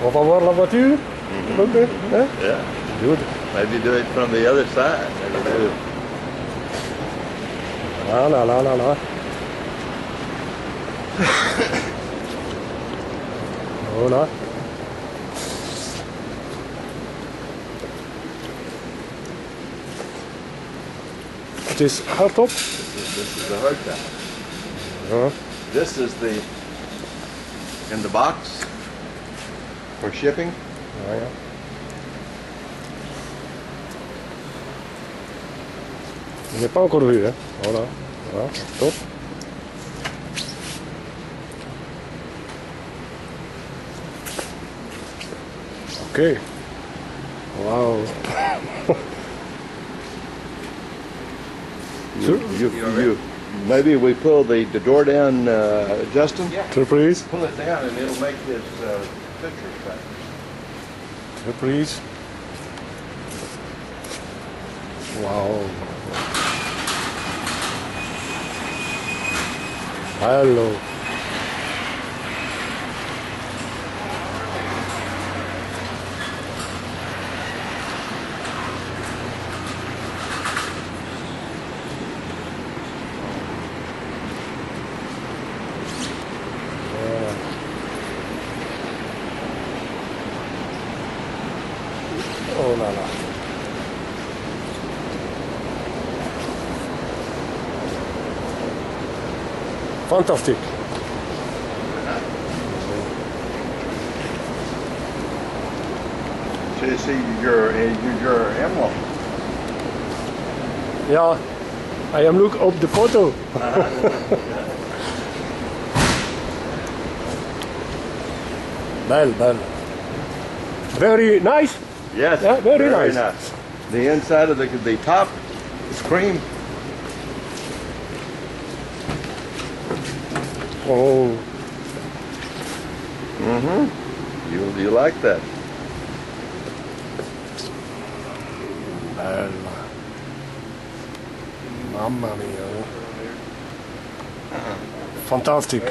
On va voir la voiture. Okay. Yeah? Yeah. Good. Maybe do it from the other side. Maybe do. La la la la la. Voilà. Het is hardop. This is the hardtop. Ja. This is the in the box for shipping. Ja, ja. Je n'ai pas encore vu, hein. Voilà. Voilà. Top. Oké. Wauw. Maybe we pull the door down, Justin? Yeah. Surprise. Pull it down and it'll make this picture better. Surprise. Wauw. Hallo. Oh la la. Fantastic. Should see your envelope. Yeah, I am look up the photo. Bell. Very nice. Yes. Yeah, very nice. The inside of the top is cream. Oh, You like that? bella. Mamma mia. Fantastic.